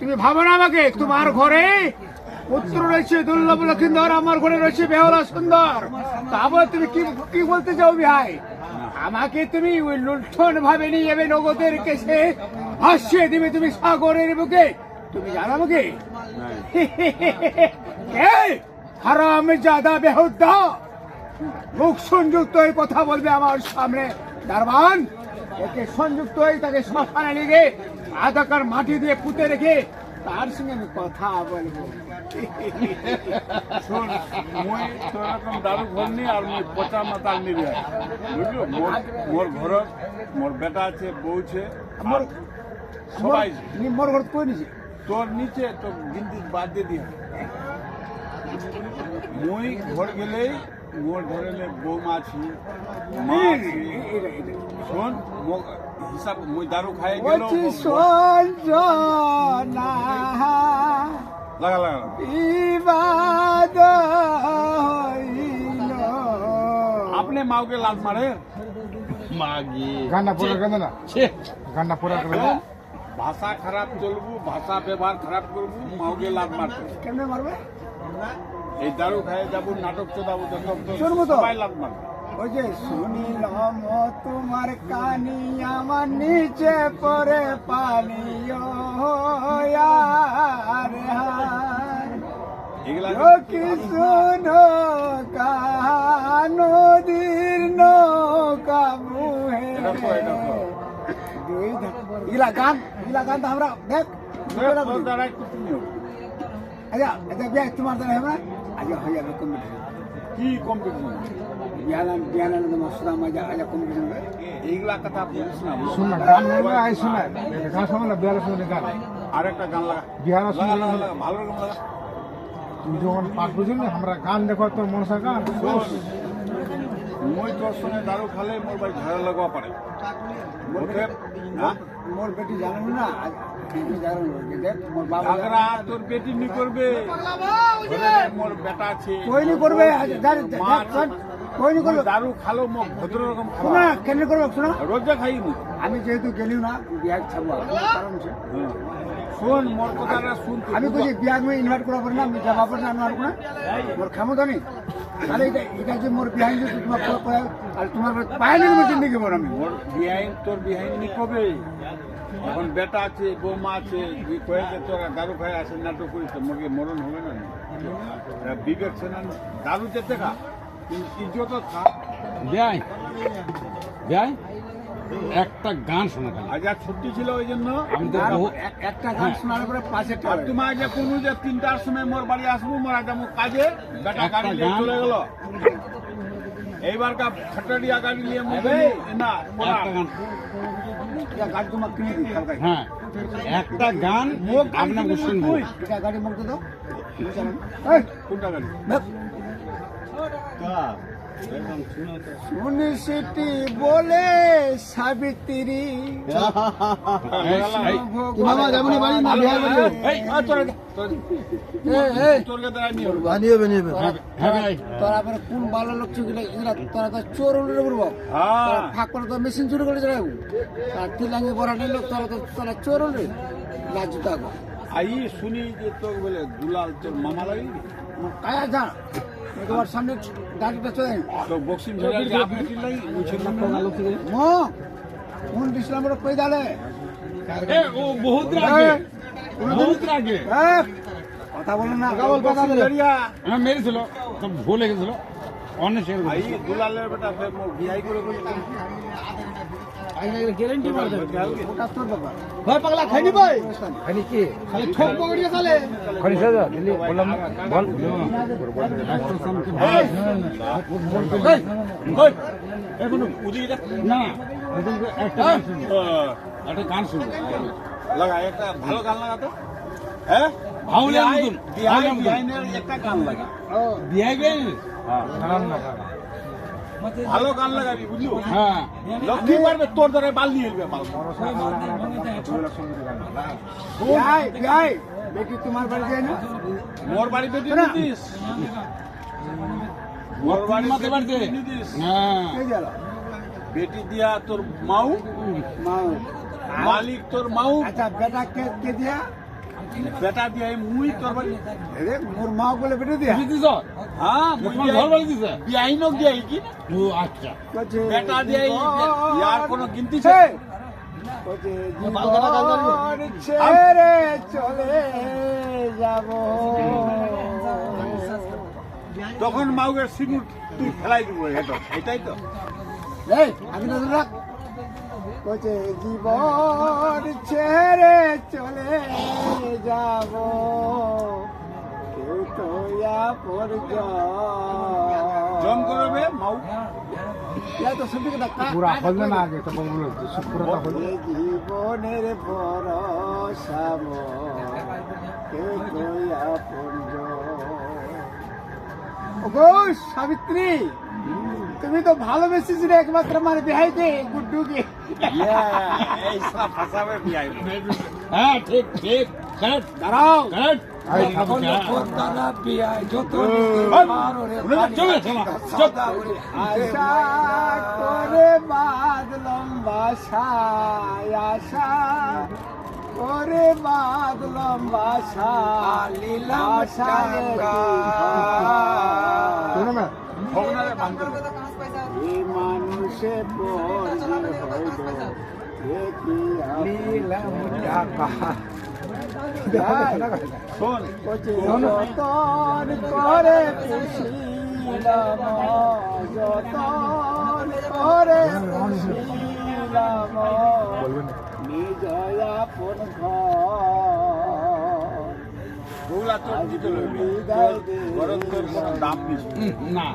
তুমি ভাবো না আমাকে তোমার ঘরে পুত্র রয়েছে দুর্লভ লক্ষিন্দর, আমার ঘরে রয়েছে বেহলা সুন্দর, তারপর তুমি কি কি বলতে চাও ভাই? আমাকে তুমি ওই লুণ্ঠন ভাবে নিয়ে যাবে নগদের কেসে, ভাসিয়ে দিবে তুমি সাগরের বুকে। তুমি জানো আমাকে হারাম জাদা বেহুদ্দা, মুখ সংযুক্ত হয়ে কথা বলবে আমার সামনে দারবান। একে সংযুক্ত হয়ে তাকে শ্মশানে লিগে আধাকার মাটি দিয়ে পুঁতে রেখে তার সঙ্গে আমি কথা বলবো। শোন, মই তোর রকম দারু ঘর নি আর মই পচা মাতাল নিবি, বুঝলো? মোর ঘর, মোর বেটা আছে, বউ আছে, মোর সবাই মোর ঘর কই নিছে তোর নিচে তো গিনতি বাদ দিয়ে দিয়া। মই ঘর গেলেই মোর ঘরে বৌমা আছি, মা আছে। শোন, হিসাব মই দারু খাই গেল লাগা লাগা আপনি মাওকে লাল মারে মাগি গান্না পোড়া কেন না, গান্না পোড়া কেন না? ভাষা খারাপ চলবো, ভাষা ব্যবহার খারাপ করবো, মাওকে লাল মারতে কেমনে মারবে? এই দারু খাই যাবো, নাটক চলাবো, শুনবো তো। সবাই লাল মারবে। ওই যে শুনিলাম তোমার কানি আমার নিচে পরে পানি এগুলা কি শুনো নদীর নৌকা মুহে ইলা গান তো আমরা দেখ দ্বারা একটু তুমি হবে। আচ্ছা আচ্ছা বিয়া তোমার দ্বারা হবে না? আচ্ছা হয়ে যাবে কম্পিটিশন। কি কম্পিটিশন? বিয়ানানন্দ মসুরা মজা আজা কম্পিটিশন হবে। এইগুলা কথা বলিস না। শুন না গান নেবে আই শুন না গান শোনা না বিয়ার শুনে গান আর একটা গান লাগা, বিহার শুনে লাগা, লাগা, ভালো রকম লাগা। তুই যখন পাঠ বুঝলি না আমরা গান দেখো তোর মনসা গান মই তোর সঙ্গে দারু খালে মোর ভাই ঝাড়া লাগা পারে। মোর বেটি জানো না দেখ মোর বাবা ঝগড়া তোর বেটি নি করবে, মোর বেটা আছে, কই নি করবে কই নি করবে দারু খালো মোক ভদ্র রকম শোনা কেন করবে শোনা রোজা খাই নি। আমি যেহেতু গেলিও না বিয়া ছাড়বো কারণ আছে। শোন মোর কথাটা শুন। আমি কইছি বিয়া আমি ইনভাইট করা পারি না, আমি যাবা পারি না আনবার না, মোর ক্ষমতা নেই। তাহলে এটা যে মোর বিহাইন যে তোমার আর তোমার পায়নি আমি জিন্দগি মোর আমি মোর বিহাইন তোর বিহাইন নি কবে? এখন বেটা আছে, বৌমা আছে, কয়েছে তোরা দারু খাই আসে নাটক করিস, মোকে মরণ হবে না? বিবেক সেনা দারু যেতে খা, ইজ্জত খা। বেআই বেআই একটা গান শোনা গেল। আজ আর ছুটি ছিল ওই জন্য আমি তো একটা গান শোনার পরে পাশে আর তোমার যে কোনো যে 3টার সময় মোর বাড়ি আসবো, মোর আজ আমার কাজে বেটা গাড়ি নিয়ে চলে গেল। এইবার কা খাটারিয়া গাড়ি নিয়ে না একটা গান, গাড়ি তোমার কিনে দিই কালকে। হ্যাঁ একটা গান আপনাকে শুনবো। এটা গাড়ি মুখ দাও কোনটা গাড়ি? শুনি সিটি বলে সাবিত্রী মামা যেমন বাড়ি না বিহার বাড়ি তোরা আবার কোন ভালো লোক চুকিলে তোরা তো চোর উল্টে বলবো ফাঁক করে তো মেশিন চুরি করে যাবো তিলাঙ্গি বড়াটি লোক তোরা চোর উল্টে লাজ থাকবো আই শুনি যে তোর বলে দুলাল তোর মামা লাগি কায়া যা তোমার সামনে গাড়িটা চলে তো বক্সিং ধরে আপনি লাগি বুঝছেন না মো কোন ইসলামের কই দালে ও বহুত রাগে, বহুত রাগে কথা বলেন না হ্যাঁ মেরেছিল, তো ভুলে গেছিল অনেক শেয়ার আই দুলালের বেটা ফের মোর বিয়াই করে কই গ্যারান্টি ওটা তোর ব্যাপার ভাই পাগলা খাইনি ভাই খালি কি খালি ঠোক পকড়িয়ে চলে খালি সাজা দিলি বললাম বল এখন উদিটা না একটা গান শুনবো লাগা, একটা ভালো গান লাগা তো। হ্যাঁ ভাউলিয়া মতন বিহাইনের একটা গান লাগা, বিয়ে গেল। ভালো গান লাগাবি বুঝলি? হ্যাঁ লক্ষ্মী পারবে তোর দ্বারা বাল নিয়ে এলবে মাল। বেটি তোমার বাড়ি যায় না মোর বাড়ি বেটি নিদিস, মোর বাড়ি মাতে বাড়িতে নিদিস হ্যাঁ কে গেল বেটি দিয়া তোর মাউ মা মালিক তোর মাউ আচ্ছা বেটা কে দিয়া বেটা দিয়ে মুই তোর বাড়ি আরে মোর মা বলে বেটে দিয়া দিছ হ্যাঁ মুই তোমার ঘর বাড়ি দিছে বিয়াই ন গিয়ে কি ও আচ্ছা কচে বেটা দিয়ে ইয়ার কোনো গিনতি ছে ছে কচে বালকাটা গাল ধরবি? জীবন ছেড়ে চলে যাব তখন মাউগের সিগুর তুই ফেলাই দিব এটা এটাই তো এই আমি না রাখ কচে জীবন ছেড়ে চলে যাব কেউ তো আপন জন করবে মাউ তো শুনবি না পুরা হল না আগে তো বলবো শুক্রটা হল জীবনের ভরসা কেউ তো আপন ওগো সাবিত্রী তুমি তো ভালোবেসেছিলে একমাত্র আমার বিহাইতে গুড্ডুকে এই সব ফাসাবে বিয়াই হ্যাঁ ঠিক ঠিক কারেক্ট দাঁড়াও কারেক্ট চলে চলো আশা করে বাদলাম বাসায় আশা করে বাদলাম বাসা লীলাম ভগনারে বান্ধব এই মানুষে শোন যতন করে পুষিলাম যতন করে পুষিলাম নিজ আপন ঘর বউলা তোর দিতে লইবে বিদায় দে গরম তোর কোনো দাম নিস না